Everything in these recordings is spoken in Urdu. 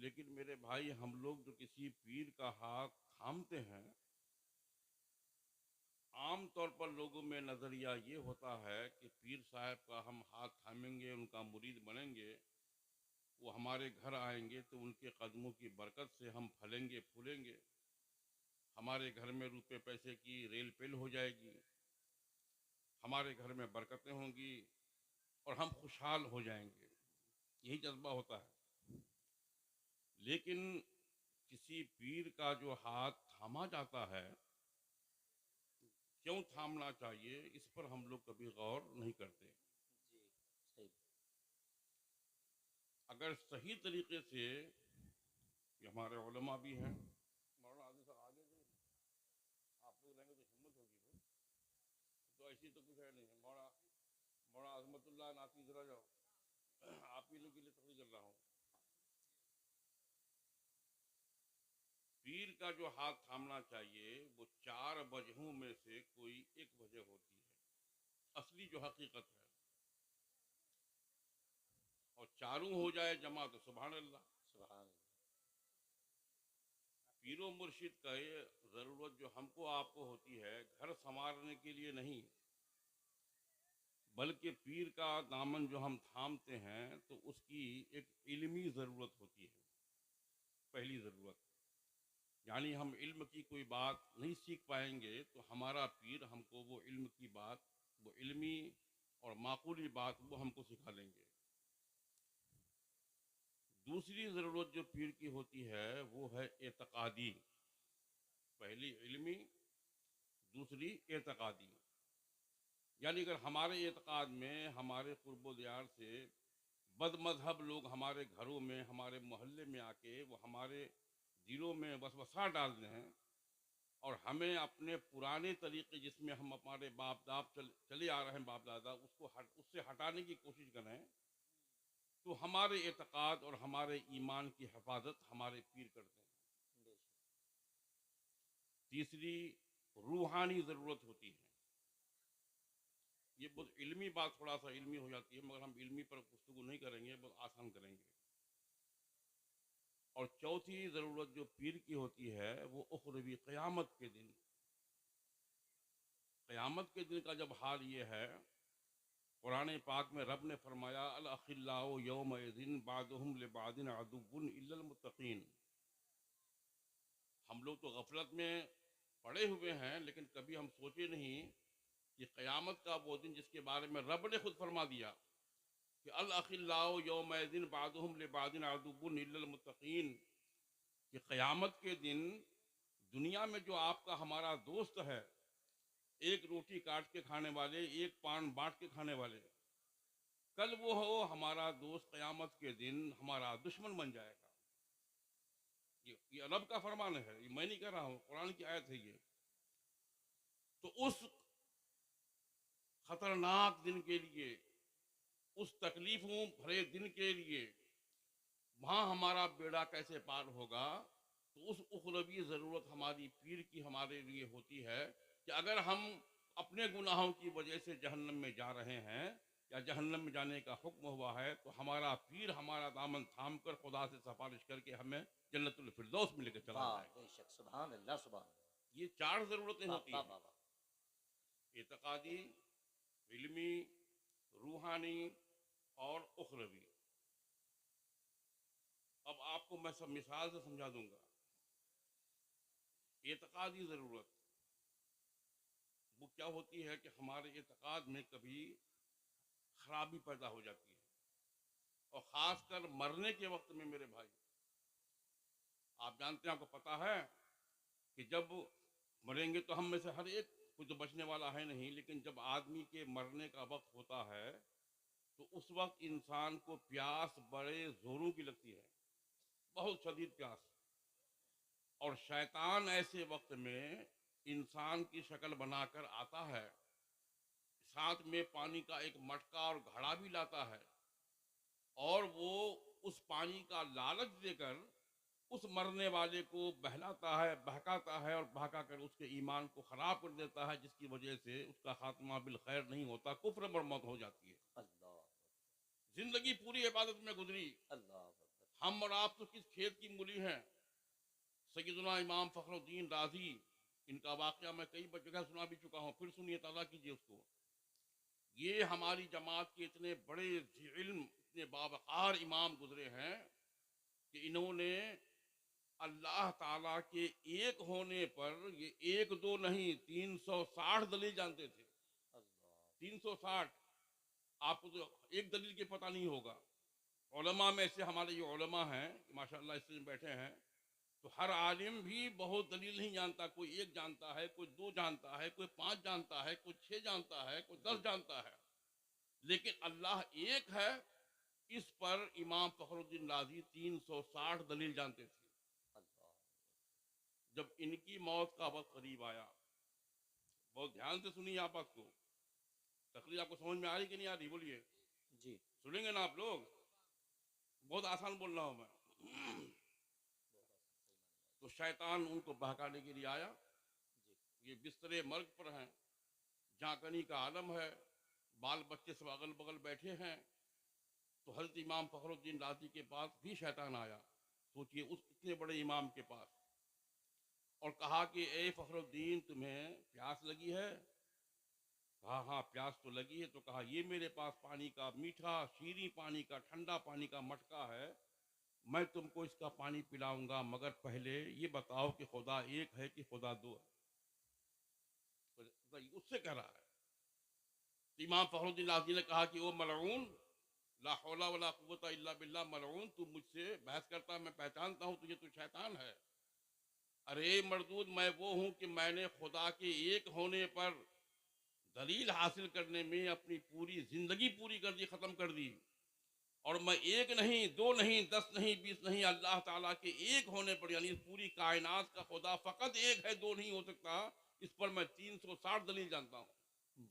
لیکن میرے بھائی ہم لوگ جو کسی پیر کا ہاتھ تھامتے ہیں، عام طور پر لوگوں میں نظریہ یہ ہوتا ہے کہ پیر صاحب کا ہم ہاتھ تھامیں گے، ان کا مرید بنیں گے، وہ ہمارے گھر آئیں گے تو ان کے قدموں کی برکت سے ہم پھلیں گے پھولیں گے، ہمارے گھر میں روپے پیسے کی ریل پیل ہو جائے گی، ہمارے گھر میں برکتیں ہوں گی اور ہم خوشحال ہو جائیں گے، یہی جذبہ ہوتا ہے۔ لیکن کسی پیر کا جو ہاتھ تھاما جاتا ہے، کیوں تھامنا چاہیے، اس پر ہم لوگ کبھی غور نہیں کرتے۔ جی صحیح۔ اگر صحیح طریقے سے، یہ ہمارے علماء بھی ہیں، مولانا عادل صاحب آگے جو آپ لوگ رہیں گے تو ہمت ہوگی بھائی، تو ایسی تو کچھ ہے نہیں ہے۔ مولانا عظمت اللہ ناتی ذرا جاؤ، آپ ہی لوگ کے لیے تقریر کر رہا ہوں۔ پیر کا جو ہاتھ تھامنا چاہیے وہ 4 وجہوں میں سے کوئی ایک وجہ ہوتی ہے، اصلی جو حقیقت ہے، اور چاروں ہو جائے جمع تو سبحان اللہ۔ سبحان اللہ۔ پیر و مرشد کا یہ ضرورت جو ہم کو آپ کو ہوتی ہے گھر سنوارنے کے لیے نہیں، بلکہ پیر کا دامن جو ہم تھامتے ہیں تو اس کی ایک علمی ضرورت ہوتی ہے، پہلی ضرورت۔ یعنی ہم علم کی کوئی بات نہیں سیکھ پائیں گے تو ہمارا پیر ہم کو وہ علم کی بات، وہ علمی اور معقولی بات وہ ہم کو سکھا لیں گے۔ دوسری ضرورت جو پیر کی ہوتی ہے وہ ہے اعتقادی، پہلی علمی، دوسری اعتقادی۔ یعنی اگر ہمارے اعتقاد میں ہمارے قرب و دیار سے بد مذہب لوگ ہمارے گھروں میں، ہمارے محلے میں آ کے وہ ہمارے دلوں میں وسوسہ ڈال دیں اور ہمیں اپنے پرانے طریقے جس میں ہم ہمارے باپ داپ چلے آ رہے ہیں، باپ دادا، اس سے ہٹانے کی کوشش کریں، تو ہمارے اعتقاد اور ہمارے ایمان کی حفاظت ہمارے پیر کرتے ہیں۔ بے شک۔ تیسری روحانی ضرورت ہوتی ہے، یہ بہت علمی بات، تھوڑا سا علمی ہو جاتی ہے مگر ہم علمی پر گفتگو نہیں کریں گے، بہت آسان کریں گے۔ اور چوتھی ضرورت جو پیر کی ہوتی ہے وہ اخروی، قیامت کے دن۔ قیامت کے دن کا جب حال یہ ہے، قرآن پاک میں رب نے فرمایا الاخلاء یومئذ بعضهم لبعض عدو الا المتقین۔ ہم لوگ تو غفلت میں پڑے ہوئے ہیں، لیکن کبھی ہم سوچے نہیں کہ قیامت کا وہ دن جس کے بارے میں رب نے خود فرما دیا کہ الاخلاء یومئذ بعضهم لبعض عدو الا المتقین، کہ قیامت کے دن دنیا میں جو آپ کا ہمارا دوست ہے، ایک روٹی کاٹ کے کھانے والے، ایک پان بانٹ کے کھانے والے، کل وہ ہو ہمارا دوست قیامت کے دن ہمارا دشمن بن جائے گا۔ یہ رب کا فرمان ہے، یہ میں نہیں کہہ رہا ہوں، قرآن کی آیت ہے یہ۔ تو اس خطرناک دن کے لیے، اس تکلیفوں بھرے دن کے لیے وہاں ہمارا بیڑا کیسے پار ہوگا، تو اس اخروی ضرورت ہماری پیر کی ہمارے لیے ہوتی ہے کہ اگر ہم اپنے گناہوں کی وجہ سے جہنم میں جا رہے ہیں یا جہنم میں جانے کا حکم ہوا ہے تو ہمارا پیر ہمارا دامن تھام کر خدا سے سفارش کر کے ہمیں جنت الفردوس میں لے کے چلا واہ جائے گا۔ بے شک، سبحان اللہ، سبحان اللہ۔ یہ 4 ضرورتیں واہ ہوتی واہ ہیں، واہ واہ۔ اعتقادی، علمی، روحانی اور اخروی۔ اب آپ کو میں سب مثال سے سمجھا دوں گا۔ اعتقادی ضرورت وہ کیا ہوتی ہے کہ ہمارے اعتقاد میں کبھی خرابی پیدا ہو جاتی ہے، اور خاص کر مرنے کے وقت میں میرے بھائی، آپ جانتے ہیں، آپ کو پتا ہے کہ جب مریں گے تو ہم میں سے ہر ایک کوئی تو بچنے والا ہے نہیں، لیکن جب آدمی کے مرنے کا وقت ہوتا ہے تو اس وقت انسان کو پیاس بڑے زوروں کی لگتی ہے، بہت شدید پیاس، اور شیطان ایسے وقت میں انسان کی شکل بنا کر آتا ہے، ساتھ میں پانی کا ایک مٹکا اور گھڑا بھی لاتا ہے، اور وہ اس پانی کا لالچ دے کر اس مرنے والے کو بہلاتا ہے، بہکاتا ہے، اور بہکا کر اس کے ایمان کو خراب کر دیتا ہے، جس کی وجہ سے اس کا خاتمہ بالخیر نہیں ہوتا، کفر پر موت ہو جاتی ہے۔ اللہ زندگی پوری عبادت میں گزری، اللہ اکبر۔ ہم اور آپ تو کس کھیت کی مولی ہیں. سیدنا امام فخر الدین رازی، ان کا واقعہ میں کئی جگہ سنا بھی چکا ہوں، پھر سنیے، تازہ کیجیے اس کو. یہ ہماری جماعت کے اتنے بڑے ذی علم، اتنے باوقار امام گزرے ہیں کہ انہوں نے اللہ تعالیٰ کے ایک ہونے پر یہ ایک دو نہیں 360 دلیل جانتے تھے. اللہ 360. آپ کو تو ایک دلیل کے پتہ نہیں ہوگا. علماء میں سے ہمارے یہ علماء ہیں ماشاءاللہ اس میں بیٹھے ہیں، تو ہر عالم بھی بہت دلیل نہیں جانتا. کوئی ایک جانتا ہے، کوئی دو جانتا ہے، کوئی 5 جانتا ہے، کوئی 6 جانتا ہے، کوئی 10 جانتا ہے. لیکن اللہ ایک ہے، اس پر امام فخر الدین رازی 360 دلیل جانتے تھے. اللہ جب ان کی موت کا وقت قریب آیا، بہت دھیان سے سنیے آپ بات کو، تقریر آپ کو سمجھ میں آ رہی کہ نہیں آ رہی؟ بولیے. جی سنیں گے نا آپ لوگ؟ بہت آسان بول رہا ہوں میں. تو شیطان ان کو بہکانے کے لیے آیا. جی یہ بستر مرگ پر ہیں، جانکنی کا عالم ہے، بال بچے سب اگل بغل بیٹھے ہیں. تو حضرت امام فخر الدین رازی کے پاس بھی شیطان آیا. سوچئے اس اتنے بڑے امام کے پاس، اور کہا کہ اے فخر الدین تمہیں پیاس لگی ہے؟ کہا ہاں پیاس تو لگی ہے. تو کہا یہ میرے پاس پانی کا میٹھا شیریں پانی کا ٹھنڈا پانی کا مٹکا ہے، میں تم کو اس کا پانی پلاؤں گا، مگر پہلے یہ بتاؤ کہ خدا ایک ہے کہ خدا دو ہے. اس سے کہہ رہا ہے. تو امام فخر الدین رازی نے کہا کہ وہ ملعون، لا حول ولا قوت الا باللہ، ملعون تو مجھ سے بحث کرتا ہے، میں پہچانتا ہوں تجھے، تو شیطان ہے. ارے مردود، میں وہ ہوں کہ میں نے خدا کے ایک ہونے پر دلیل حاصل کرنے میں اپنی پوری زندگی پوری کر دی، ختم کر دی. اور میں ایک نہیں، دو نہیں، 10 نہیں، 20 نہیں، اللہ تعالیٰ کے ایک ہونے پر، یعنی اس پوری کائنات کا خدا فقط ایک ہے، دو نہیں ہو سکتا، اس پر میں 360 دلیل جانتا ہوں.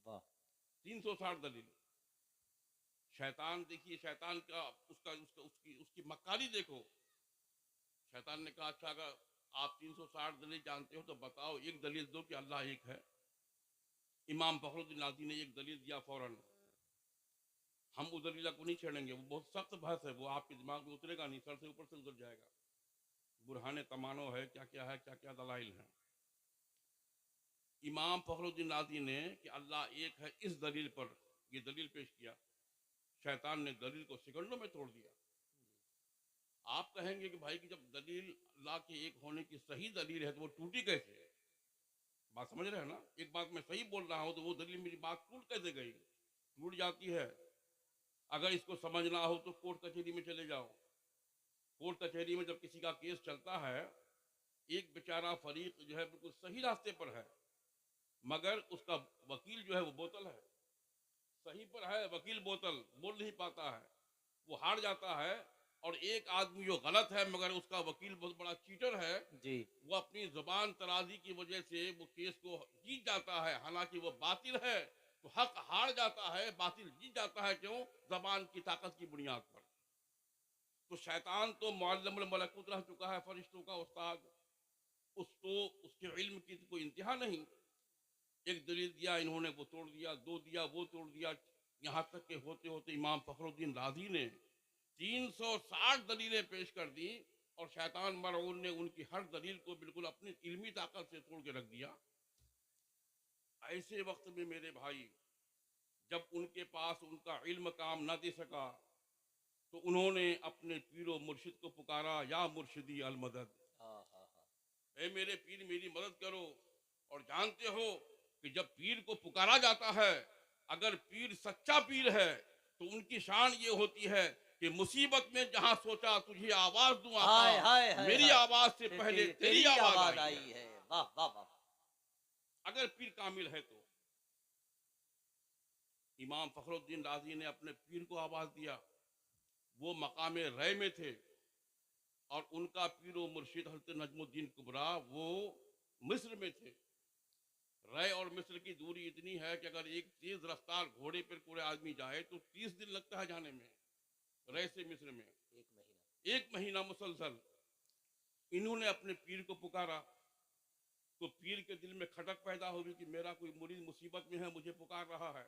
واہ 360 دلیل. شیطان دیکھیے، شیطان کا اس کی مکاری دیکھو. شیطان نے کہا اچھا اگر آپ 360 دلیل جانتے ہو تو بتاؤ ایک دلیل دو کہ اللہ ایک ہے. امام فخر الدین رازی نے ایک دلیل دیا فوراً. ہم اس دلیل کو نہیں چھیڑیں گے، وہ بہت سخت بحث ہے، وہ آپ کے دماغ میں اترے گا نہیں، سر سے اوپر سے اتر جائے گا. برہان تمانو ہے، کیا کیا ہے، کیا کیا دلائل ہیں. امام فخر الدین رازی نے کہ اللہ ایک ہے اس دلیل پر یہ دلیل پیش کیا. شیطان نے دلیل کو سیکنڈوں میں توڑ دیا. آپ کہیں گے کہ بھائی کہ جب دلیل اللہ کے ایک ہونے کی صحیح دلیل ہے تو وہ ٹوٹی کیسے ہے؟ بات سمجھ رہے ہیں نا؟ ایک بات میں صحیح بول رہا ہوں تو وہ دلیل میری بات ٹوٹ کیسے گئی؟ ٹوٹ جاتی ہے. اگر اس کو سمجھنا ہو تو کورٹ کچہری میں چلے جاؤ. کورٹ کچہری میں جب کسی کا کیس چلتا ہے، ایک بیچارہ فریق جو ہے بالکل صحیح راستے پر ہے، مگر اس کا وکیل جو ہے وہ بوتل ہے. صحیح پر ہے، وکیل بوتل، بول نہیں پاتا ہے، وہ ہار جاتا ہے. اور ایک آدمی جو غلط ہے مگر اس کا وکیل بہت بڑا چیٹر ہے، جی وہ اپنی زبان ترازی کی وجہ سے وہ کیس کو جیت جاتا ہے، حالانکہ وہ باطل ہے. تو حق ہار جاتا ہے، باطل جیت جاتا ہے. کیوں؟ زبان کی طاقت کی بنیاد پر. تو شیطان تو معلم الملکوت رہ چکا ہے، فرشتوں کا استاد. اس کے علم کی تو کوئی انتہا نہیں. ایک دلیل دیا انہوں نے، وہ توڑ دیا. دو دیا، وہ توڑ دیا. یہاں تک کہ ہوتے ہوتے امام فخر الدین رازی نے 360 دلیلیں پیش کر دی، اور شیطان ملعون نے ان کی ہر دلیل کو بالکل اپنی علمی طاقت سے توڑ کے رکھ دیا. ایسے وقت میں میرے بھائی، جب ان کے پاس ان کا علم کام نہ دے سکا تو انہوں نے اپنے پیر و مرشد کو پکارا، یا مرشدی المدد، ہاں ہاں ہاں اے میرے پیر میری مدد کرو. اور جانتے ہو کہ جب پیر کو پکارا جاتا ہے، اگر پیر سچا پیر ہے تو ان کی شان یہ ہوتی ہے کہ مصیبت میں جہاں سوچا تجھے آواز دوں ہائے آقا، ہائے ہائے میری ہائے، آواز سے پہلے تیری آواز آئی ہے. ہے. واہ واہ واہ اگر پیر کامل ہے تو امام فخر الدین رازی نے اپنے پیر کو آواز دیا. وہ مقام رے میں تھے، اور ان کا پیر و مرشد حضرت نجم الدین کبریٰ وہ مصر میں تھے. رے اور مصر کی دوری اتنی ہے کہ اگر ایک تیز رفتار گھوڑے پر کوئی آدمی جائے تو 30 دن لگتا ہے جانے میں، رے سے مصر میں 1 مہینہ 1 مہینہ مسلسل. انہوں نے اپنے پیر کو پکارا تو پیر کے دل میں کھٹک پیدا ہوگی کہ میرا کوئی مرید مصیبت میں ہے، مجھے پکار رہا ہے.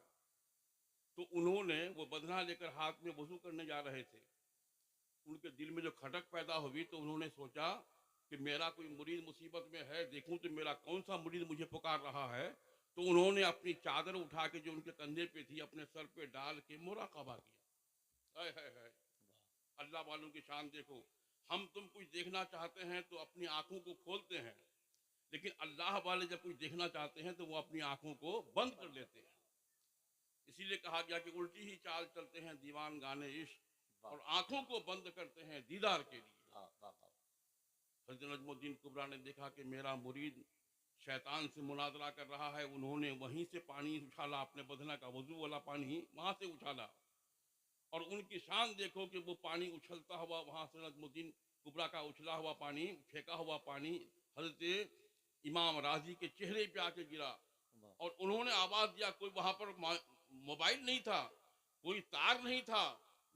تو انہوں نے وہ بدنہ لے کر ہاتھ میں وضو کرنے جا رہے تھے. ان کے دل میں جو کھٹک پیدا ہوئی تو انہوں نے سوچا کہ میرا کوئی مرید مصیبت میں ہے، دیکھوں تو میرا کون سا مرید مجھے پکار رہا ہے. تو انہوں نے اپنی چادر اٹھا کے جو ان کے کندھے پہ تھی اپنے سر پہ ڈال کے مراقبہ کیا. ہائے ہائے ہائے، اللہ والوں کی شان دیکھو. ہم تم کچھ دیکھنا چاہتے ہیں تو اپنی آنکھوں کو کھولتے ہیں، لیکن اللہ والے جب کچھ دیکھنا چاہتے ہیں تو وہ اپنی آنکھوں کو بند کر لیتے ہیں. اسی لیے کہا گیا کہ الٹی ہی چال چلتے ہیں دیوان گانے عشق، اور آنکھوں کو بند کرتے ہیں دیدار کے لیے. واہ واہ واہ. حضرت نجم الدین کبریٰ نے دیکھا کہ میرا مرید شیطان سے مناظرہ کر رہا ہے. انہوں نے وہیں سے پانی اچھالا، اپنے بدنہ کا وضو والا پانی وہاں سے اچھالا، اور ان کی شان دیکھو کہ وہ پانی اچھلتا ہوا وہاں سے نجم الدین کبریٰ کا اچھلا ہوا پانی، پھینکا ہوا پانی حضرت امام راضی کے چہرے پہ آ کے گرا. واہ. اور انہوں نے آواز دیا. کوئی وہاں پر موبائل نہیں تھا، کوئی تار نہیں تھا،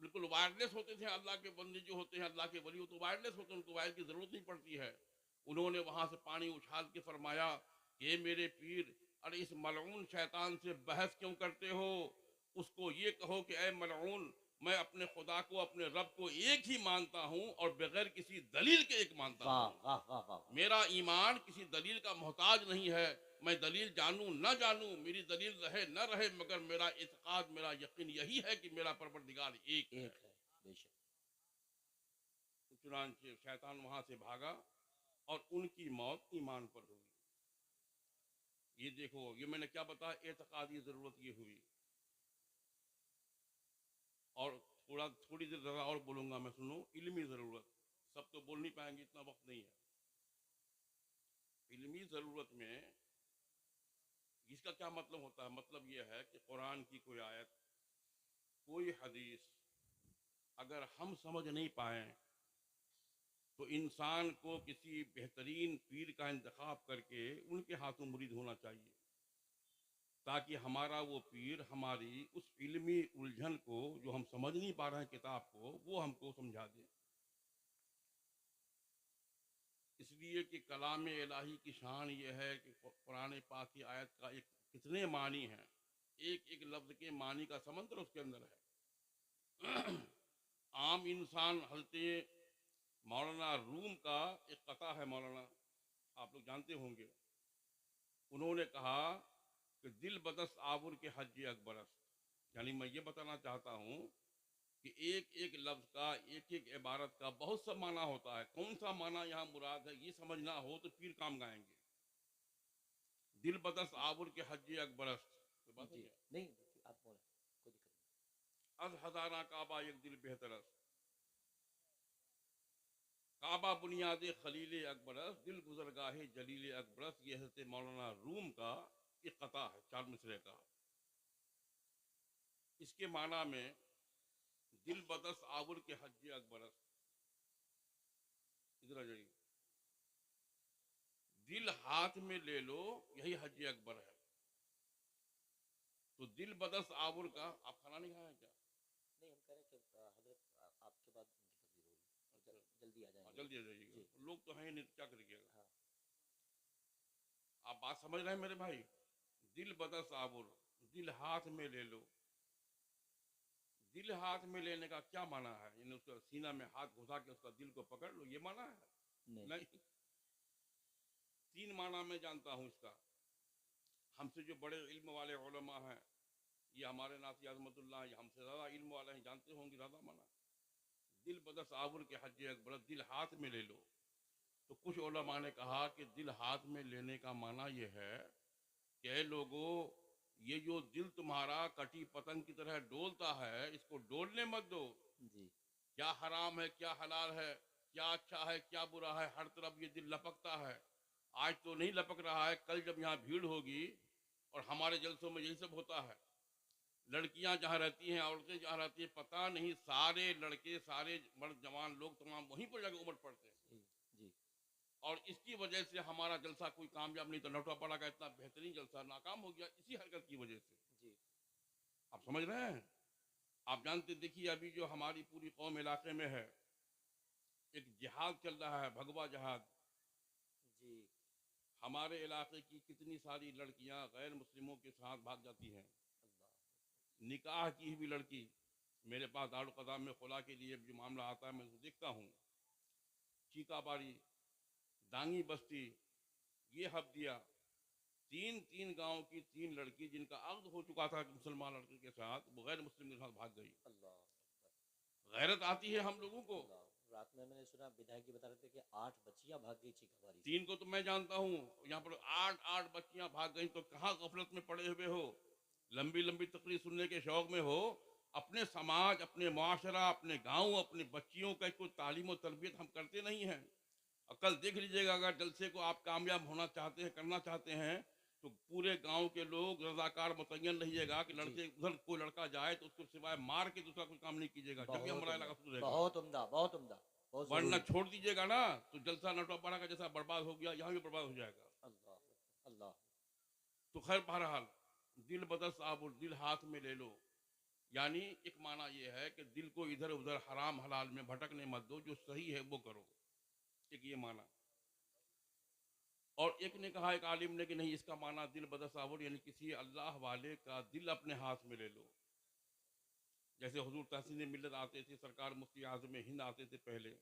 بالکل وائرلیس ہوتے تھے. اللہ کے بندے جو ہوتے ہیں، اللہ کے ولی، تو وائرلیس ہوتے ہیں، ان کو وائر کی ضرورت نہیں پڑتی ہے. انہوں نے وہاں سے پانی اچھال کے فرمایا کہ میرے پیر، ارے اس ملعون شیطان سے بحث کیوں کرتے ہو؟ اس کو یہ کہو کہ اے ملعون، میں اپنے خدا کو، اپنے رب کو ایک ہی مانتا ہوں اور بغیر کسی دلیل کے ایک مانتا واہ ہوں. واہ واہ واہ. میرا ایمان کسی دلیل کا محتاج نہیں ہے. میں دلیل جانوں نہ جانوں، میری دلیل رہے نہ رہے، مگر میرا اعتقاد، میرا یقین یہی ہے کہ میرا پروردگار ایک ہے. ایک ہے. بے شک. چنانچہ شیطان وہاں سے بھاگا اور ان کی موت ایمان پر ہوئی. یہ دیکھو، یہ میں نے کیا بتایا، اعتقادی ضرورت یہ ہوئی. اور تھوڑی دیر ذرا اور بولوں گا میں، سنو. علمی ضرورت، سب تو بول نہیں پائیں گے، اتنا وقت نہیں ہے. علمی ضرورت میں اس کا کیا مطلب ہوتا ہے؟ مطلب یہ ہے کہ قرآن کی کوئی آیت، کوئی حدیث اگر ہم سمجھ نہیں پائیں تو انسان کو کسی بہترین پیر کا انتخاب کر کے ان کے ہاتھوں مرید ہونا چاہیے، تاکہ ہمارا وہ پیر ہماری اس علمی الجھن کو، جو ہم سمجھ نہیں پا رہے ہیں کتاب کو، وہ ہم کو سمجھا دے. اس لیے کہ کلام الہی کی شان یہ ہے کہ قرآن پاک کی آیت کا کتنے معنی ہیں، ایک ایک لفظ کے معنی کا سمندر اس کے اندر ہے. عام انسان، حضرت مولانا روم کا ایک قطع ہے، مولانا آپ لوگ جانتے ہوں گے. انہوں نے کہا کہ دل بدست آور کے حج اکبرست، یعنی میں یہ بتانا چاہتا ہوں کہ ایک ایک لفظ کا، ایک ایک عبارت کا بہت سا معنی ہوتا ہے. کون سا معنی یہاں مراد ہے یہ سمجھنا ہو تو پیر کام گائیں گے. دل بدست آور کے حج اکبرست، کوئی بات جی نہیں ہے. نہیں، آپ بولیں، کوئی دقت نہیں. از ہزارہ کعبہ ایک دل بہترست، کعبہ بنیاد خلیل اکبرست، دل گزرگاہ جلیل اکبرست. یہ حضرت مولانا روم کا ایک قطع ہے، 4 مصرے کا. اس کے معنی میں دل بدست آور کے حج اکبرست. ادھر آ جائیے. دل ہاتھ میں لے لو، یہی حج اکبر ہے. تو دل بدست آور کا، آپ کھانا نہیں کھایا کیا؟ نہیں، ہم کہہ رہے ہیں کہ حضرت آپ کے بعد ان کی تصویر ہوگی، اچھا، جلدی آ جائیں گے. جلدی آ جائیے گا. جی. لوگ تو ہیں نہیں، کیا کریے گا. ہاں. آپ بات سمجھ رہے ہیں میرے بھائی؟ دل بدست آور، دل ہاتھ میں لے لو. دل ہاتھ میں لینے کا کیا معنی ہے؟ یعنی اس کا سینہ میں ہاتھ گھسا کے اس کا دل کو پکڑ لو، یہ معنی ہے؟ نہیں. 3 معنی میں جانتا ہوں اس کا. ہم سے جو بڑے علم والے علماء ہیں، یہ ہمارے ناصری عظمت اللہ، یہ ہم سے زیادہ علم والے ہیں، جانتے ہوں گے زیادہ معنی. دل بدست آور کے حج اکبر، دل ہاتھ میں لے لو. تو کچھ علماء نے کہا کہ دل ہاتھ میں لینے کا معنی یہ ہے کہ اے لوگو، یہ جو دل تمہارا کٹی پتنگ کی طرح ڈولتا ہے، اس کو ڈولنے مت دو. جی. کیا حرام ہے، کیا حلال ہے، کیا اچھا ہے، کیا برا ہے، ہر طرف یہ دل لپکتا ہے. آج تو نہیں لپک رہا ہے، کل جب یہاں بھیڑ ہوگی، اور ہمارے جلسوں میں یہی سب ہوتا ہے. لڑکیاں جہاں رہتی ہیں، عورتیں جہاں رہتی ہیں، پتہ نہیں سارے لڑکے، سارے مرد جوان لوگ تمام وہیں پر جا کے امٹ پڑتے ہیں. جی. جی. اور اس کی وجہ سے ہمارا جلسہ کوئی کامیاب نہیں. تو نوٹا پڑا کا اتنا بہترین جلسہ ناکام ہو گیا اسی حرکت کی وجہ سے. جی. آپ سمجھ رہے ہیں؟ آپ جانتے، دیکھیے ابھی جو ہماری پوری قوم علاقے میں ہے، ایک جہاد چل رہا ہے، بھگوا جہاد. جی. ہمارے علاقے کی کتنی ساری لڑکیاں غیر مسلموں کے ساتھ بھاگ جاتی ہیں. اللہ. نکاح کی ہوئی لڑکی میرے پاس دارالقضا میں خلا کے لیے جو معاملہ آتا ہے میں اس کو دیکھتا ہوں. چیکا باری، دانگی بستی، یہ ہفدیہ، تین گاؤں کی 3 لڑکی جن کا عقد ہو چکا تھا مسلمان لڑکے کے ساتھ، وہ غیر مسلم کے ساتھ بھاگ گئی. اللہ غیرت آتی ہے ہم لوگوں کو. اللہ. رات میں نے سنا بدھائک جی بتا رہے تھے کہ 8 بچیاں بھاگ گئی چیکا باری سے. 3 کو تو میں جانتا ہوں، یہاں پر 8 بچیاں بھاگ گئیں تو کہاں غفلت میں پڑے ہوئے ہو، لمبی لمبی تقریر سننے کے شوق میں ہو. اپنے سماج، اپنے معاشرہ، اپنے گاؤں، اپنے بچیوں کا کوئی تعلیم و تربیت ہم کرتے نہیں ہیں. کل دیکھ لیجئے گا اگر جلسے کو آپ کامیاب ہونا چاہتے ہیں، کرنا چاہتے ہیں، تو پورے گاؤں کے لوگ رضاکار متعین رہیے گا کہ لڑکے ادھر کوئی لڑکا جائے تو اس کو سوائے مار کے دوسرا کوئی کام نہیں کیجیے گا، جبھی بہت ہمارا عمدہ، علاقہ سدھرے گا. بہت عمدہ، بہت عمدہ، بہت ورنہ ضروری. چھوڑ دیجیے گا نا تو جلسہ نٹوپاڑا کا جیسا برباد ہو گیا، یہاں بھی برباد ہو جائے گا. اللہ اللہ. تو خیر بہرحال دل بدل صاحب اور دل ہاتھ میں لے لو، یعنی ایک معنی یہ ہے کہ دل کو ادھر ادھر حرام حلال میں بھٹکنے مت دو، جو صحیح ہے وہ کرو. ایک یہ معنی. اور ایک نے کہا، ایک عالم نے، کہ نہیں، اس کا معنی دل بدل صاحب یعنی کسی اللہ والے کا دل اپنے ہاتھ میں لے لو. جیسے حضور تحسین ملت آتے تھے، سرکار مفتی اعظم ہند آتے تھے پہلے،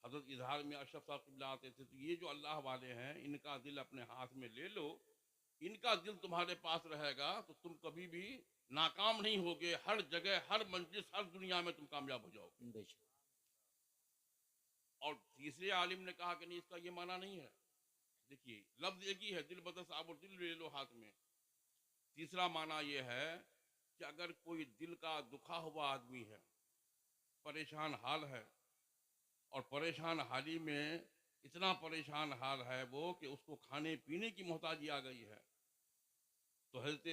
حضرت اظہار میں اشرف صاحب قبلہ آتے تھے. تو یہ جو اللہ والے ہیں ان کا دل اپنے ہاتھ میں لے لو، ان کا دل تمہارے پاس رہے گا تو تم کبھی بھی ناکام نہیں ہوگے. ہر جگہ، ہر مجلس، ہر دنیا میں تم کامیاب ہو جاؤ گے. بے شک. اور تیسرے عالم نے کہا کہ نہیں، اس کا یہ معنی نہیں ہے. دیکھیے لفظ ایک ہی ہے، دل بدل صاحب اور دل لے لو ہاتھ میں. تیسرا معنی یہ ہے کہ اگر کوئی دل کا دکھا ہوا آدمی ہے، پریشان حال ہے، اور پریشان حالی میں اتنا پریشان حال ہے وہ کہ اس کو کھانے پینے کی محتاجی آ گئی ہے، تو حضرت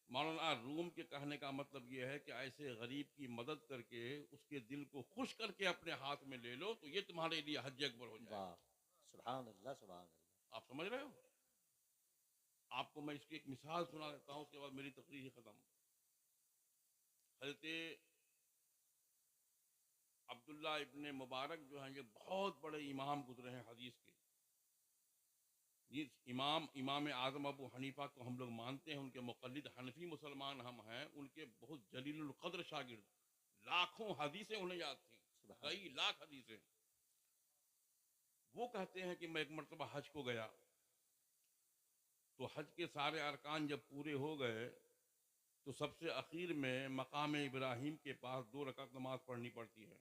مولانا روم کے کہنے کا مطلب یہ ہے کہ ایسے غریب کی مدد کر کے اس کے دل کو خوش کر کے اپنے ہاتھ میں لے لو تو یہ تمہارے لیے حج اکبر ہو جائے گا. واہ، سبحان اللہ، سبحان اللہ. آپ سمجھ رہے ہو؟ آپ کو میں اس کی ایک مثال سنا دیتا ہوں، اس کے بعد میری تقریر ہی ختم. حضرت عبداللہ ابن مبارک جو ہیں یہ بہت بڑے امام گزرے ہیں حدیث کے. جس امام اعظم ابو حنیفہ کو ہم لوگ مانتے ہیں، ان کے مقلد حنفی مسلمان ہم ہیں، ان کے بہت جلیل القدر شاگرد، لاکھوں حدیثیں انہیں یاد تھیں، سبحان کئی لاکھ حدیثیں. وہ کہتے ہیں کہ میں ایک مرتبہ حج کو گیا تو حج کے سارے ارکان جب پورے ہو گئے تو سب سے اخیر میں مقام ابراہیم کے پاس 2 رکعت نماز پڑھنی پڑتی ہے.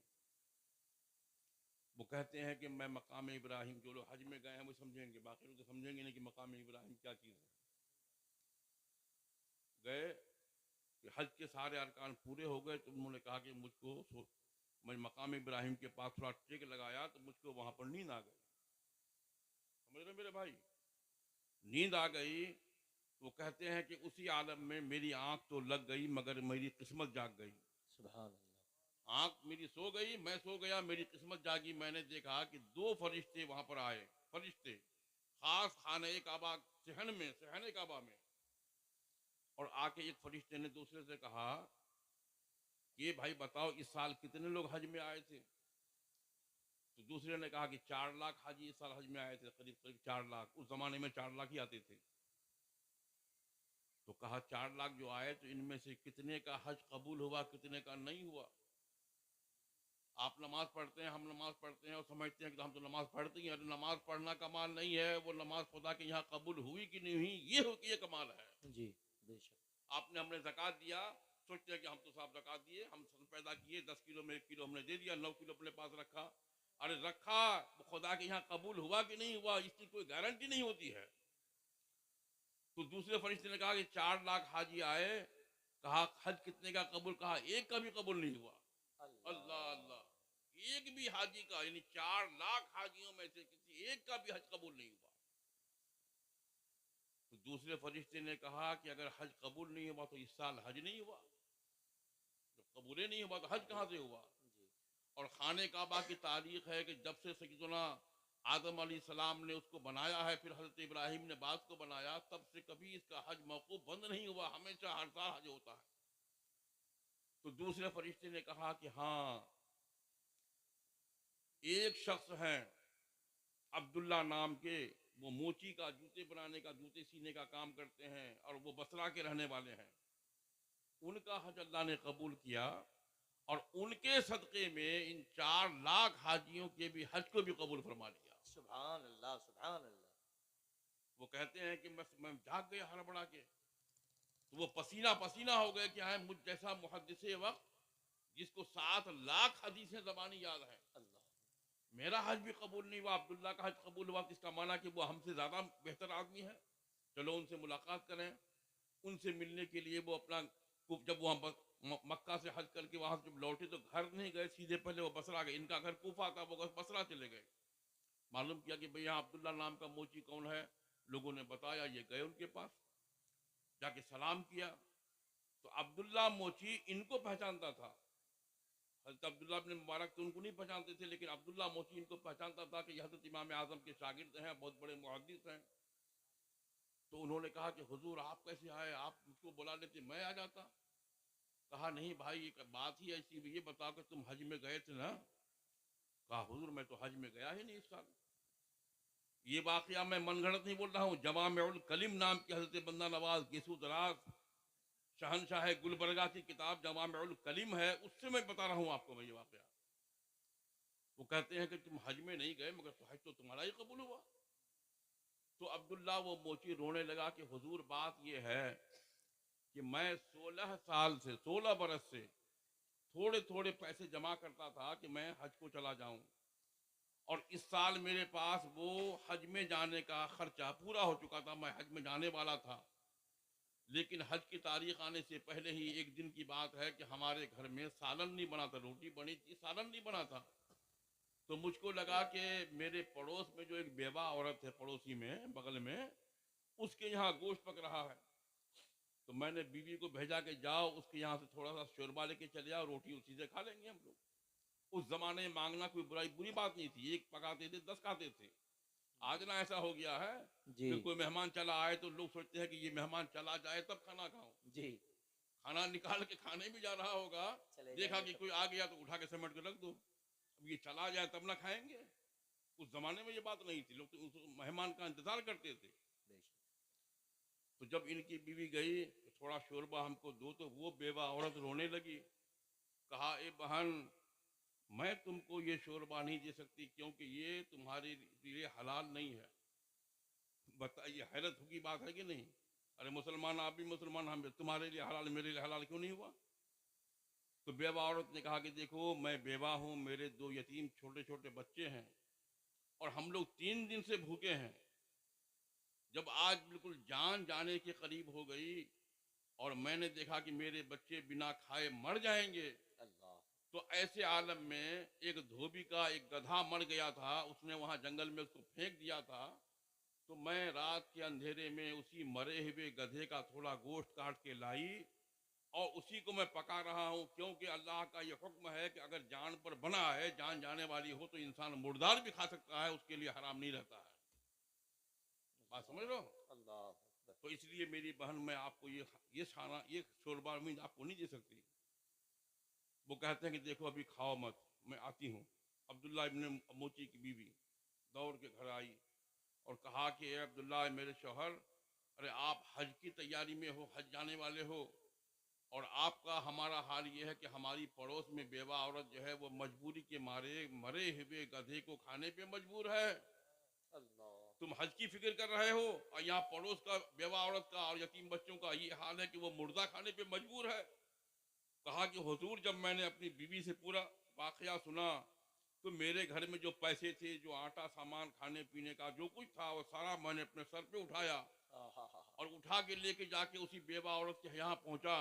وہ کہتے ہیں کہ میں مقام ابراہیم، جو لوگ حج میں گئے ہیں وہ سمجھیں گے، باقی لوگ سمجھیں گے نہیں کہ مقام ابراہیم کیا چیز ہے. گئے کہ حج کے سارے ارکان پورے ہو گئے تو انہوں نے کہا کہ مجھ کو میں مقام ابراہیم کے پاس تھوڑا ٹیک لگایا تو مجھ کو وہاں پر نیند آ گئی. سمجھ رہے میرے بھائی؟ نیند آ گئی. وہ کہتے ہیں کہ اسی عالم میں میری آنکھ تو لگ گئی مگر میری قسمت جاگ گئی. سبحان اللہ. آنکھ میری سو گئی، میں سو گیا، میری قسمت جاگی. میں نے دیکھا کہ 2 فرشتے وہاں پر آئے، فرشتے خاص خانہ کعبہ صحن کعبہ میں. اور آ کے ایک فرشتے نے دوسرے سے کہا کہ بھائی بتاؤ اس سال کتنے لوگ حج میں آئے تھے؟ تو دوسرے نے کہا کہ 4 لاکھ حاجی اس سال حج میں آئے تھے، قریب 4 لاکھ. اس زمانے میں 4 لاکھ ہی آتے تھے. تو کہا 4 لاکھ جو آئے تو ان میں سے کتنے کا حج قبول ہوا، کتنے کا نہیں ہوا؟ آپ نماز پڑھتے ہیں، ہم نماز پڑھتے ہیں اور سمجھتے ہیں کہ ہم تو نماز پڑھتے ہیں. نماز پڑھنا کمال نہیں ہے، وہ نماز خدا کے یہاں قبول ہوئی کہ نہیں ہوئی یہ کمال ہے. جی بے شک. ہم نے زکوٰۃ دیا، سوچتے ہیں کہ ہم تو صاحب زکوٰۃ دیے، ہم پیدا کیے 10 کلو میں 1 کلو ہم نے دے دیا، 9 کلو اپنے پاس رکھا. ارے رکھا، خدا کے یہاں قبول ہوا کہ نہیں ہوا اس کی کوئی گارنٹی نہیں ہوتی ہے. تو دوسرے فرشتے نے کہا کہ 4 لاکھ حاجی آئے، کہا حج کتنے کا قبول؟ کہا ایک کا بھی قبول نہیں ہوا. اللہ اللہ، ایک بھی حاجی کا، یعنی 4 لاکھ حاجیوں میں سے کسی ایک کا بھی حج قبول نہیں ہوا. تو دوسرے فرشتے نے کہا کہ اگر حج قبول نہیں ہوا تو اس سال حج نہیں ہوا. جب قبول نہیں ہوا تو حج کہاں سے ہوا؟ جی. اور خانہ کعبہ کی تاریخ ہے کہ جب سے سیدنا آدم علیہ السلام نے اس کو بنایا ہے، پھر حضرت ابراہیم نے بعد کو بنایا، تب سے کبھی اس کا حج موقوف بند نہیں ہوا، ہمیشہ ہر سال حج ہوتا ہے. تو دوسرے فرشتے نے کہا کہ ہاں، ایک شخص ہیں عبداللہ نام کے، وہ موچی کا جوتے بنانے کا، جوتے سینے کا کام کرتے ہیں اور وہ بصرہ کے رہنے والے ہیں. ان کا حج اللہ نے قبول کیا اور ان کے صدقے میں ان 4 لاکھ حاجیوں کے بھی حج کو بھی قبول فرما لیا۔ سبحان اللہ سبحان اللہ۔ وہ کہتے ہیں کہ میں جاگ گیا ہڑبڑا کے، تو وہ پسینہ پسینہ ہو گئے کہ ہاں مجھ جیسا محدث وقت جس کو 7 لاکھ حدیثیں زبانی یاد ہیں، اللہ میرا حج بھی قبول نہیں ہوا، عبداللہ کا حج قبول ہوا، اس کا معنی کہ وہ ہم سے زیادہ بہتر آدمی ہے، چلو ان سے ملاقات کریں۔ ان سے ملنے کے لیے وہ اپنا جب وہاں مکہ سے حج کر کے وہاں سے جب لوٹے تو گھر نہیں گئے، سیدھے پہلے وہ بصرہ گئے، ان کا گھر کوفہ تھا، وہ بصرہ چلے گئے، معلوم کیا کہ بھئی یہاں عبداللہ نام کا موچی کون ہے، لوگوں نے بتایا، یہ گئے ان کے پاس، جا کے سلام کیا، تو عبداللہ موچی ان کو پہچانتا تھا، حضرت عبداللہ ابن مبارک تو ان کو نہیں پہچانتے تھے، لیکن عبداللہ موچی ان کو پہچانتا تھا کہ یہ حضرت امام اعظم کے شاگرد ہیں، بہت بڑے محدث ہیں۔ تو انہوں نے کہا کہ حضور آپ کیسے آئے، آپ مجھ کو بلا لیتے میں آ جاتا۔ کہا نہیں بھائی ایک بات ہی ایسی، یہ بتاؤ کہ تم حج میں گئے تھے نا؟ کہا حضور میں تو حج میں گیا ہی نہیں اس سال۔ یہ واقعہ میں من گھڑت نہیں بول رہا ہوں، جوامع الکلم نام کی حضرت بندہ نواز گیسو دراز شہنشاہ گلبرگہ کی کتاب جوامع الکلم ہے، اس سے میں بتا رہا ہوں آپ کو میں یہ واقعہ۔ وہ کہتے ہیں کہ تم حج میں نہیں گئے مگر تو حج تو تمہارا ہی قبول ہوا۔ تو عبداللہ وہ موچی رونے لگا کہ حضور بات یہ ہے کہ میں 16 برس سے تھوڑے تھوڑے پیسے جمع کرتا تھا کہ میں حج کو چلا جاؤں، اور اس سال میرے پاس وہ حج میں جانے کا خرچہ پورا ہو چکا تھا، میں حج میں جانے والا تھا، لیکن حج کی تاریخ آنے سے پہلے ہی ایک دن کی بات ہے کہ ہمارے گھر میں سالن نہیں بنا تھا، روٹی بنی تھی سالن نہیں بنا تھا۔ تو مجھ کو لگا کہ میرے پڑوس میں جو ایک بیوہ عورت ہے پڑوسی میں بغل میں، اس کے یہاں گوشت پک رہا ہے، تو میں نے بیوی کو بھیجا کہ جاؤ اس کے یہاں سے تھوڑا سا شوربہ لے کے چلے آؤ، روٹی اسی سے کھا لیں گے ہم لوگ۔ اس زمانے میں مانگنا کوئی بری بات نہیں تھی، ایک پکاتے تھے 10 کھاتے تھے۔ آج نہ ایسا ہو گیا ہے جی کہ کوئی مہمان چلا آئے تو لوگ سوچتے ہیں کہ یہ مہمان چلا جائے تب کھانا کھاؤں، جی کھانا نکال کے کھانے بھی جا رہا ہوگا، چلے دیکھا جائیں کہ گے کوئی آ گیا تو اٹھا کے سمیٹ کے رکھ دو، اب یہ چلا جائے تب نہ کھائیں گے۔ اس زمانے میں یہ بات نہیں تھی، لوگ تو اس مہمان کا انتظار کرتے تھے۔ بے شک۔ تو جب ان کی بیوی گئی تو تھوڑا شوربہ ہم کو دو، تو وہ بیوہ عورت رونے لگی، کہا اے بہن میں تم کو یہ شوربہ نہیں دے سکتی کیونکہ یہ تمہارے لیے حلال نہیں ہے۔ بتائیے حیرت کی بات ہے کہ نہیں؟ ارے مسلمان آپ بھی مسلمان، ہم بھی، تمہارے لیے حلال میرے لیے حلال کیوں نہیں ہوا؟ تو بیوہ عورت نے کہا کہ دیکھو میں بیوہ ہوں، میرے 2 یتیم چھوٹے چھوٹے بچے ہیں، اور ہم لوگ 3 دن سے بھوکے ہیں، جب آج بالکل جان جانے کے قریب ہو گئی اور میں نے دیکھا کہ میرے بچے بنا کھائے مر جائیں گے، اللہ تو ایسے عالم میں ایک دھوبی کا ایک گدھا مر گیا تھا، اس نے وہاں جنگل میں اس کو پھینک دیا تھا، تو میں رات کے اندھیرے میں اسی مرے ہوئے گدھے کا تھوڑا گوشت کاٹ کے لائی اور اسی کو میں پکا رہا ہوں، کیونکہ اللہ کا یہ حکم ہے کہ اگر جان پر بنا ہے، جان جانے والی ہو تو انسان مردار بھی کھا سکتا ہے، اس کے لیے حرام نہیں رہتا ہے۔ بات سمجھ لو؟ اللہ اکبر۔ تو اس لیے میری بہن میں آپ کو یہ شوربہ میں آپ کو نہیں دے سکتی۔ وہ کہتے ہیں کہ دیکھو ابھی کھاؤ مت، میں آتی ہوں۔ عبداللہ ابن موچی کی بیوی دوڑ کے گھر آئی اور کہا کہ اے عبداللہ میرے شوہر، ارے آپ حج کی تیاری میں ہو، حج جانے والے ہو، اور آپ کا ہمارا حال یہ ہے کہ ہماری پڑوس میں بیوہ عورت جو ہے وہ مجبوری کے مارے مرے ہوئے گدھے کو کھانے پہ مجبور ہے، اللہ تم حج کی فکر کر رہے ہو اور یہاں پڑوس کا بیوہ عورت کا اور یتیم بچوں کا یہ حال ہے کہ وہ مردہ کھانے پہ مجبور ہے۔ کہا کہ حضور جب میں نے اپنی بیوی سے پورا واقعہ سنا تو میرے گھر میں جو پیسے تھے، جو آٹا سامان کھانے پینے کا جو کچھ تھا، وہ سارا میں نے اپنے سر پہ اٹھایا اور اٹھا کے لے کے جا کے اسی بیوہ عورت کے یہاں پہنچا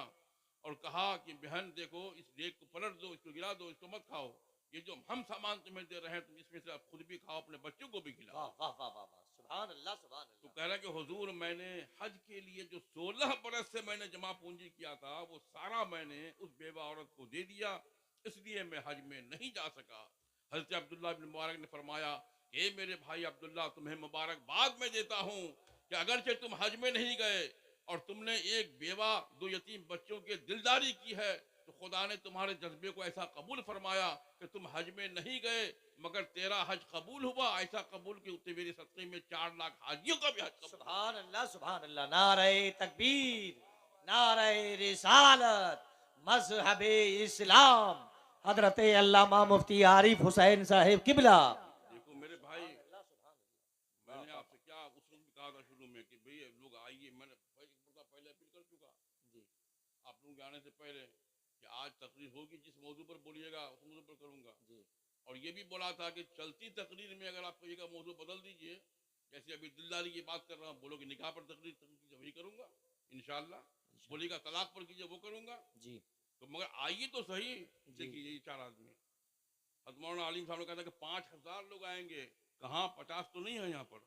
اور کہا کہ بہن دیکھو اس دیگ کو پلٹ دو، اس کو گرا دو، اس کو مت کھاؤ، یہ جو ہم سامان تمہیں دے رہے ہیں تم اس میں سے آپ خود بھی کھاؤ، اپنے بچوں کو بھی کھلاؤ۔ واہ واہ واہ واہ واہ، سبحان اللہ سبحان تو اللہ۔ کہہ رہا کہ حضور میں نے حج کے لیے جو 16 برس سے میں نے جمع پونجی کیا تھا وہ سارا میں نے اس بیوہ عورت کو دے دیا، اس لیے میں حج میں نہیں جا سکا۔ حضرت عبداللہ بن مبارک نے فرمایا اے میرے بھائی عبداللہ تمہیں مبارکباد میں دیتا ہوں کہ اگرچہ تم حج میں نہیں گئے اور تم نے ایک بیوہ 2 یتیم بچوں کے دلداری کی ہے، تو خدا نے تمہارے جذبے کو ایسا قبول فرمایا کہ تم حج میں نہیں گئے مگر تیرا حج قبول ہوا، ایسا قبول کہ میرے صدقے میں 4 لاکھ حاجیوں کا بھی حج قبول ہوا۔ سبحان اللہ سبحان اللہ، نعرہ تکبیر، نعرہ رسالت، مذہب اسلام، حضرت علامہ مفتی عارف حسین صاحب قبلہ. دیکھو میرے بھائی، میں نے آپ سے کیا اس وقت بھی کہا تھا شروع میں کہ بھئی لوگ آئیے، میں نے پہلے اپیل کر چکا جی آپ لوگوں کے آنے سے پہلے کہ آج تقریر ہوگی، جس موضوع پر بولیے گا اس موضوع پر کروں گا. جی اور یہ بھی بولا تھا کہ چلتی تقریر میں اگر آپ کہیے گا موضوع بدل دیجئے، جیسے ابھی دلداری کی بات کر رہا ہوں، بولو کہ نکاح پر تقریر کیجیے وہی کروں گا انشاءاللہ. بولیے گا طلاق پر کیجیے وہ کروں گا. جی تو مگر آئیے تو صحیح. جی. دیکھیے یہی 4 آدمی حضرت مولانا عالم صاحب نے کہا تھا کہ 5000 لوگ آئیں گے. کہاں 50 تو نہیں ہے یہاں پر.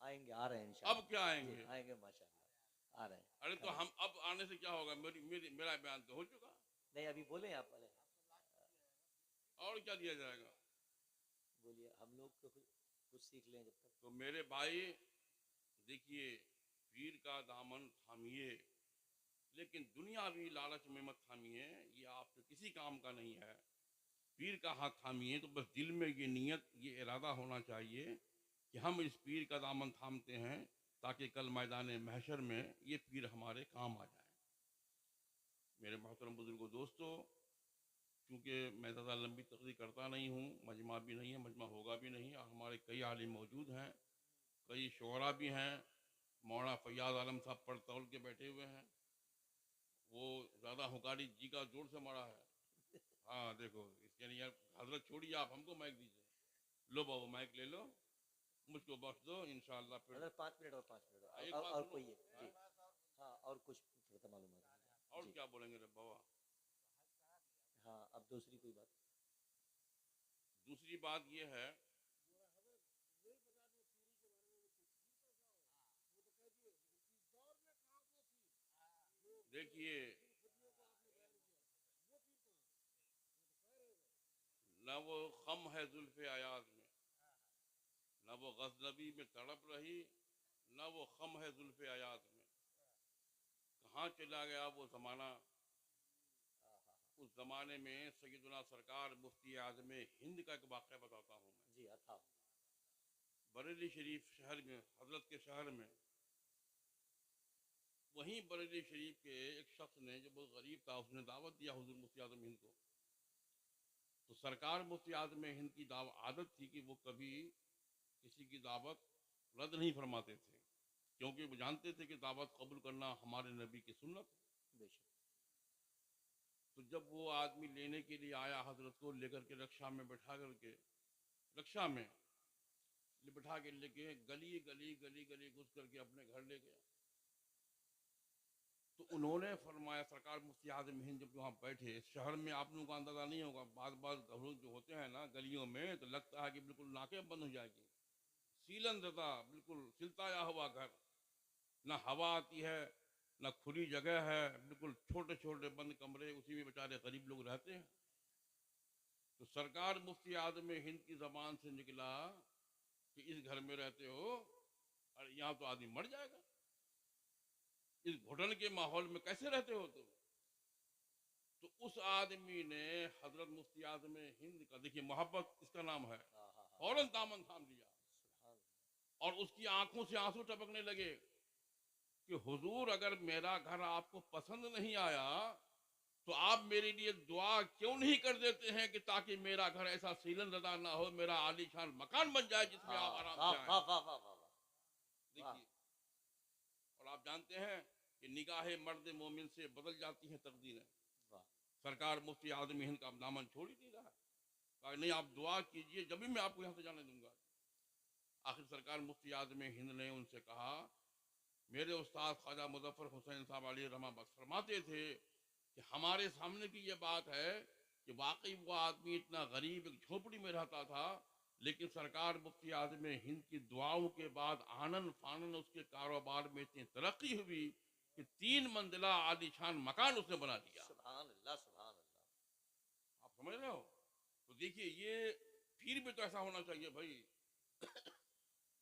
آئیں گے، آ رہے ہیں انشاءاللہ. اب کیا آئیں جی گے؟ آئیں گے ماشاءاللہ، آ رہے ہیں. ارے تو ہم اب آنے سے کیا ہوگا؟ میرا بیان تو ہو چکا. نہیں ابھی بولیں آپ پہلے. اور کیا دیا جائے گا؟ بولیے، ہم لوگ تو کچھ سیکھ لیں جب تک. تو میرے بھائی دیکھیے، پیر کا دامن تھامیے، لیکن دنیاوی لالچ میں مت تھامیے. یہ آپ کے کسی کام کا نہیں ہے. پیر کا ہاتھ تھامیے تو بس دل میں یہ نیت، یہ ارادہ ہونا چاہیے کہ ہم اس پیر کا دامن تھامتے ہیں تاکہ کل میدان محشر میں یہ پیر ہمارے کام آ جائے. میرے محترم بزرگوں دوستو، چونکہ میں زیادہ لمبی تقریر کرتا نہیں ہوں، مجمع بھی نہیں ہے، مجمع ہوگا بھی نہیں، اور ہمارے کئی عالم موجود ہیں، کئی شعراء بھی ہیں. مولانا فیاض عالم صاحب پر تول کے بیٹھے ہوئے ہیں، وہ زیادہ ہکاری جی کا زور سے مارا ہے. ہاں دیکھو اس کے لیے حضرت چھوڑیے، آپ ہم کو مائک دیجیے. لو بابو مائک لے لو، مجھ کو بخش دو انشاءاللہ. پھر حضرت 5 منٹ اور 5 منٹ ایک اور بات اور سنو. کوئی ہے. جی ہاں، اور کچھ تھوڑا معلومات. اور جی کیا بولیں گے رے بابا. ہاں، اب دوسری کوئی بات. دوسری بات یہ ہے، دیکھیے نہ وہ خم ہے زلف ایاز میں، نہ وہ غزنبی میں تڑپ رہی، نہ وہ خم ہے زلف ایاز میں. کہاں چلا گیا وہ زمانہ؟ اس زمانے میں سیدنا سرکار مفتی اعظم ہند کا ایک واقعہ بتاتا ہوں میں. جی عطا. بریلی شریف شہر میں، حضرت کے شہر میں، وہیں بریلی شریف کے ایک شخص نے جو بہت غریب تھا، اس نے دعوت دیا حضور مفتی اعظم ہند کو. تو سرکار مفتی اعظم ہند کی عادت تھی کہ وہ کبھی کسی کی دعوت رد نہیں فرماتے تھے، کیونکہ وہ جانتے تھے کہ دعوت قبول کرنا ہمارے نبی کی سنت. بے شک. تو جب وہ آدمی لینے کے لیے آیا، حضرت کو لے کر کے رکشہ میں بٹھا کر کے، رکشہ میں بٹھا کے لے کے گلی گلی گلی گلی گھس کر کے اپنے گھر لے گیا. تو انہوں نے فرمایا، سرکار مفتی اعظم ہند جب وہاں بیٹھے، شہر میں آپ لوگوں کو اندازہ نہیں ہوگا، بعض گھروں جو ہوتے ہیں نا گلیوں میں، تو لگتا ہے کہ بالکل ناکیں بند ہو جائے گی. سیلن زدہ، بالکل سلتایا ہوا گھر، نہ ہوا آتی ہے نہ کھلی جگہ ہے، بالکل چھوٹے چھوٹے بند کمرے، اسی میں بیچارے غریب لوگ رہتے ہیں. تو سرکار مفتی اعظم ہند کی زبان سے نکلا کہ اس گھر میں رہتے ہو اور یہاں تو آدمی مر جائے گا، اس گھٹن کے ماحول میں کیسے رہتے ہو تم؟ تو اس آدمی نے حضرت مفتی اعظم ہند کا، دیکھیے محبت اس کا نام ہے، فوراً دامن تھام لیا اور اس کی آنکھوں سے آنسو ٹپکنے لگے کہ حضور اگر میرا گھر آپ کو پسند نہیں آیا تو آپ میرے لیے دعا کیوں نہیں کر دیتے ہیں کہ تاکہ میرا گھر ایسا سیلن زدہ نہ ہو، میرا عالی شان مکان بن جائے جس میں آپ آرام سے آئیں. دیکھیے، اور آپ جانتے ہیں کہ نگاہ مرد مومن سے بدل جاتی ہیں تقدیریں. سرکار مفتی اعظم ہند کا دامن چھوڑ ہی نہیں رہا، کہا نہیں آپ دعا کیجئے جب بھی میں آپ کو یہاں سے جانے دوں گا. آخر سرکار مفتی اعظم ہند نے ان سے کہا، میرے استاد خواجہ مظفر حسین صاحب علیہ رحمہ بس فرماتے تھے کہ ہمارے سامنے کی یہ بات ہے کہ واقعی وہ آدمی اتنا غریب ایک جھوپڑی میں رہتا تھا، لیکن سرکار مفتی اعظم ہند کی دعاؤں کے بعد آنن فانن اس کے کاروبار میں اتنی ترقی ہوئی کہ 3 منزلہ عالی شان مکان اس نے بنا دیا. سبحان اللہ سبحان اللہ. آپ سمجھ رہے ہو؟ تو دیکھیے یہ پھر بھی تو ایسا ہونا چاہیے بھائی.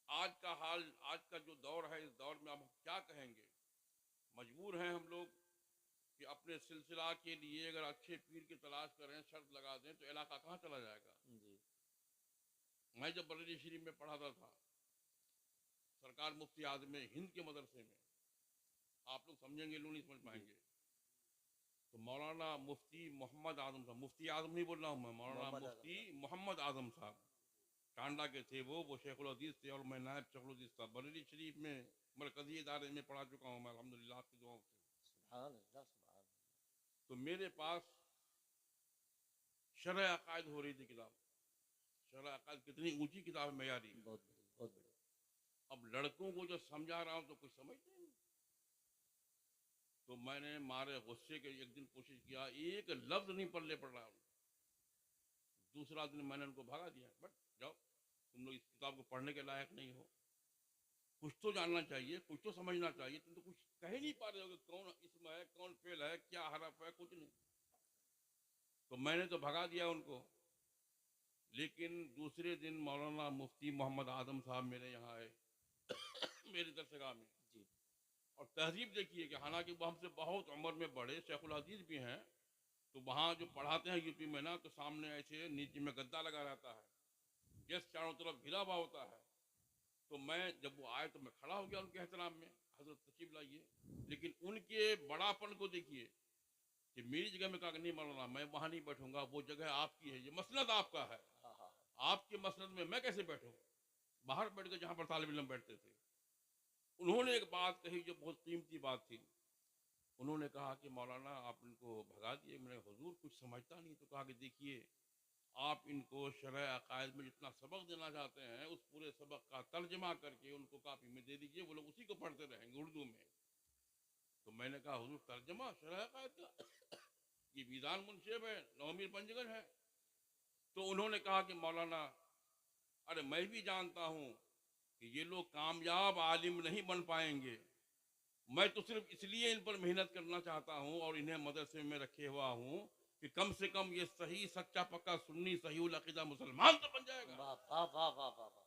آج کا حال، آج کا جو دور ہے، اس دور میں اب کیا کہیں گے؟ مجبور ہیں ہم لوگ کہ اپنے سلسلہ کے لیے اگر اچھے پیر کی تلاش کریں، شرط لگا دیں تو علاقہ کہاں چلا جائے گا؟ جی میں جب بریلی شریف میں پڑھاتا تھا سرکار مفتی اعظم ہند کے مدرسے میں، آپ لوگ سمجھیں گے لوگ نہیں سمجھ پائیں گے، تو مولانا مفتی محمد اعظم صاحب، مفتی اعظم نہیں بول رہا ہوں میں، مولانا محمد مفتی محمد اعظم صاحب ٹانڈا کے تھے، وہ شیخ الحدیث تھے، اور میں نائب شیخ الحدیث تھا۔ بریلی شریف میں مرکزی ادارے میں پڑھا چکا ہوں میں الحمدللہ آپ کی دعاؤں سے۔ سبحان اللہ سبحان اللہ۔ تو میرے پاس شرح عقائد ہو رہی تھی کتاب، شرح عقائد کتنی اونچی کتاب ہے، معیاری۔ بہت بڑی بہت بڑی۔ اب لڑکوں کو جو سمجھا رہا ہوں تو کچھ سمجھتے نہیں، تو میں نے مارے غصے کے ایک دن کوشش کیا، ایک لفظ نہیں پلے پڑ رہا، دوسرا دن میں نے ان کو بھگا دیا، بٹ جاؤ تم لوگ اس کتاب کو پڑھنے کے لائق نہیں ہو، کچھ تو جاننا چاہیے، کچھ تو سمجھنا چاہیے، تم تو کچھ کہہ ہی نہیں پا رہے ہو کہ کون اسم ہے، کون فعل ہے، کیا حرف ہے، کچھ نہیں۔ تو میں نے تو بھگا دیا ان کو، لیکن دوسرے دن مولانا مفتی محمد اعظم صاحب میرے یہاں آئے میری درسگاہ میں، جی اور تہذیب دیکھیے کہ حالانکہ وہ ہم سے بہت عمر میں بڑے شیخ الحدیث بھی ہیں، تو وہاں جو پڑھاتے ہیں یو پی میں نا، تو سامنے ایسے نیچے میں گدا لگا رہتا ہے، گیس چاروں طرف گھرا ہوا ہوتا ہے۔ تو میں جب وہ آئے تو میں کھڑا ہو گیا ان کے احترام میں، حضرت تشریف لائیے، لیکن ان کے بڑاپن کو دیکھیے کہ میری جگہ میں کہا کہ نہیں مولانا میں وہاں نہیں بیٹھوں گا، وہ جگہ آپ کی ہے، یہ مسند آپ کا ہے، ہاں ہاں۔ آپ کے مسند میں میں کیسے بیٹھوں؟ باہر بیٹھ کے جہاں پر طالب علم بیٹھتے تھے۔ انہوں نے ایک بات کہی جو بہت قیمتی بات تھی، انہوں نے کہا کہ مولانا آپ ان کو بھگا دیے، میں نے حضور کچھ سمجھتا نہیں، تو کہا کہ دیکھیے آپ ان کو شرح عقائد میں جتنا سبق دینا چاہتے ہیں اس پورے سبق کا ترجمہ کر کے ان کو کاپی میں دے دیجئے، وہ لوگ اسی کو پڑھتے رہیں گے اردو میں۔ تو میں نے کہا حضور ترجمہ شرح عقائد کا، یہ میزان منشیب ہے، نومیر پنجگن ہے۔ تو انہوں نے کہا کہ مولانا ارے میں بھی جانتا ہوں کہ یہ لوگ کامیاب عالم نہیں بن پائیں گے، میں تو صرف اس لیے ان پر محنت کرنا چاہتا ہوں اور انہیں مدرسے میں رکھے ہوا ہوں کہ کم سے کم یہ صحیح سچا پکا سنی صحیح العقیدہ مسلمان تو بن جائے گا، واہ واہ واہ واہ واہ واہ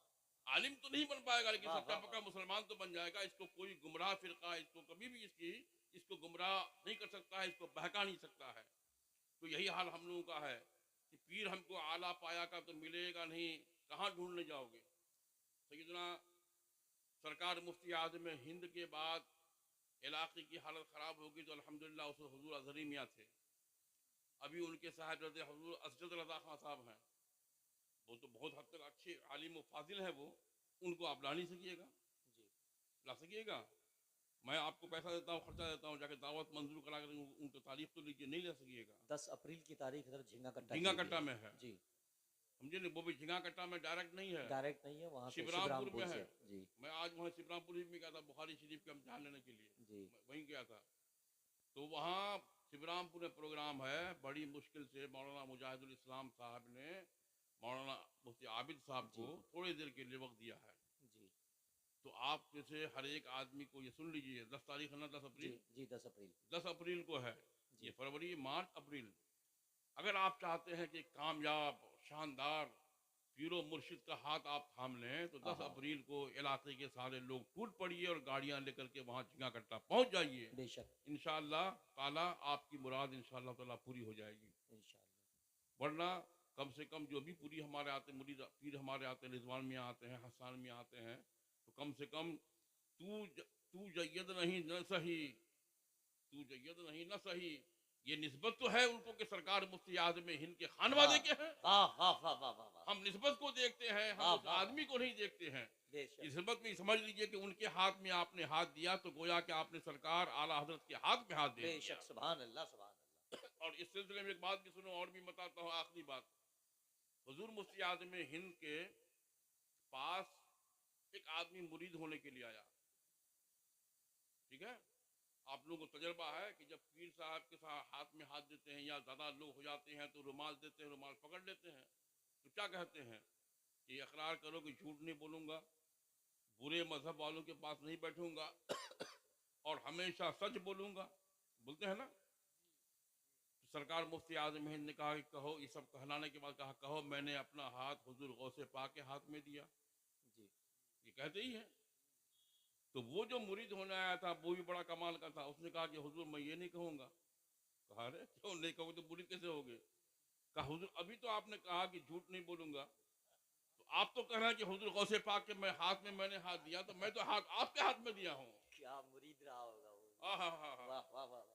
عالم تو نہیں بن پائے گا لیکن واہ سچا واہ پکا واہ۔ مسلمان تو بن جائے گا۔ اس کو کوئی گمراہ فرقہ اس کو کبھی بھی اس کو گمراہ نہیں کر سکتا ہے، اس کو بہکا نہیں سکتا ہے۔ تو یہی حال ہم لوگوں کا ہے کہ پیر ہم کو اعلیٰ پایا کا تو ملے گا نہیں، کہاں ڈھونڈنے جاؤ گے؟ سیدنا سرکار مفتی اعظم ہند کے بعد علاقے کی حالت خراب ہوگی تو الحمدللہ اس وقت حضور اظہری میاں تھے، ابھی ان کے صاحب حضور اسجد رضا خان صاحب ہیں، وہ تو بہت حد تک اچھے عالم و فاضل ہیں، وہ ان کو آپ لا نہیں سکیے گا، جی لا سکیے گا؟ میں آپ کو پیسہ دیتا ہوں، خرچہ دیتا ہوں، جا کے دعوت منظور کرا کر ان کو تاریخ تو لیجیے، نہیں لے سکیے گا۔ 10 اپریل کی تاریخ حضرت جھینگا کٹا جھینگا کی کٹا ہے۔ میں ہے، جی سمجھے نہیں، وہ بھی جھینگا کٹا میں ڈائریکٹ نہیں ہے، ڈائریکٹ نہیں ہے، وہاں سے شبرام شبرام پور پور میں ہے۔ سے۔ جی میں آج وہاں شبرام پور میں گیا تھا بخاری شریف کے امتحان لینے کے لیے، جی میں وہیں گیا تھا، تو وہاں شبرام پور میں پروگرام ہے، بڑی مشکل سے مولانا مجاہد الاسلام صاحب نے مولانا مفتی عابد صاحب جی کو تھوڑی دیر کے لیے وقت دیا ہے، جی تو آپ جیسے ہر ایک آدمی کو یہ سن لیجیے، 10 تاریخ ہے نا، 10 جی اپریل، جی 10 اپریل 10 اپریل کو ہے، جی یہ فروری مارچ اپریل۔ اگر آپ چاہتے ہیں کہ کامیاب شاندار پیر و مرشد کا ہاتھ آپ تھام لیں تو 10 آہا، اپریل کو علاقے کے سارے لوگ ٹوٹ پڑیے اور گاڑیاں لے کر کے وہاں جھینگا کٹا پہنچ جائیے، بے شک انشاءاللہ تعالیٰ آپ کی مراد انشاءاللہ تعالیٰ پوری ہو جائے گی۔ انشاءاللہ۔ ورنہ کم سے کم جو بھی پوری ہمارے آتے ہیں، مرید پیر ہمارے آتے ہیں، رضوان میاں آتے ہیں، حسان میاں آتے ہیں، تو کم سے کم تو جید نہیں نہ صحیح، تو جید نہیں نہ صحیح، یہ نسبت تو ہے ان کو کہ سرکار مفتی اعظم ہند کے خانوادے کے ہیں، واہ واہ واہ واہ واہ واہ، ہم نسبت کو دیکھتے ہیں، ہم واہ اس واہ آدمی کو نہیں دیکھتے ہیں۔ بے شک نسبت میں سمجھ لیجئے کہ ان کے ہاتھ میں آپ نے ہاتھ دیا تو گویا کہ آپ نے سرکار اعلیٰ حضرت کے ہاتھ میں ہاتھ دے بے دیا۔ شک، سبحان اللہ سبحان اللہ۔ اور اس سلسلے میں ایک بات بھی سنو اور بھی بتاتا ہوں، آخری بات، حضور مفتی اعظم ہند کے پاس ایک آدمی مرید ہونے کے لیے آیا، ٹھیک ہے، آپ لوگوں کو تجربہ ہے کہ جب پیر صاحب کے ساتھ ہاتھ میں ہاتھ دیتے ہیں یا زیادہ لوگ ہو جاتے ہیں تو رومال دیتے ہیں، رومال پکڑ لیتے ہیں، تو کیا کہتے ہیں کہ اقرار کرو کہ جھوٹ نہیں بولوں گا، برے مذہب والوں کے پاس نہیں بیٹھوں گا اور ہمیشہ سچ بولوں گا، بولتے ہیں نا؟ سرکار مفتی اعظم ہند نے کہا کہ کہو، یہ سب کہلانے کے بعد کہا کہو میں نے اپنا ہاتھ حضور غوث پاک کے ہاتھ میں دیا، جی یہ کہتے ہی ہیں۔ تو وہ جو مرید ہونے آیا تھا وہ بھی بڑا کمال کا تھا، اس نے کہا کہ حضور میں یہ نہیں کہوں گا، کہا ارے کیوں نہیں کہو گے تو مرید کیسے ہوگے؟ کہا حضور ابھی تو آپ نے کہا کہ جھوٹ نہیں بولوں گا، تو آپ تو کہہ رہے ہیں کہ حضور غوث پاک کے میں نے ہاتھ دیا، تو میں تو ہاتھ آپ کے ہاتھ میں دیا ہوں۔ کیا مرید رہا ہوگا وہ، ہاں ہاں ہاں ہاں، واہ واہ واہ واہ۔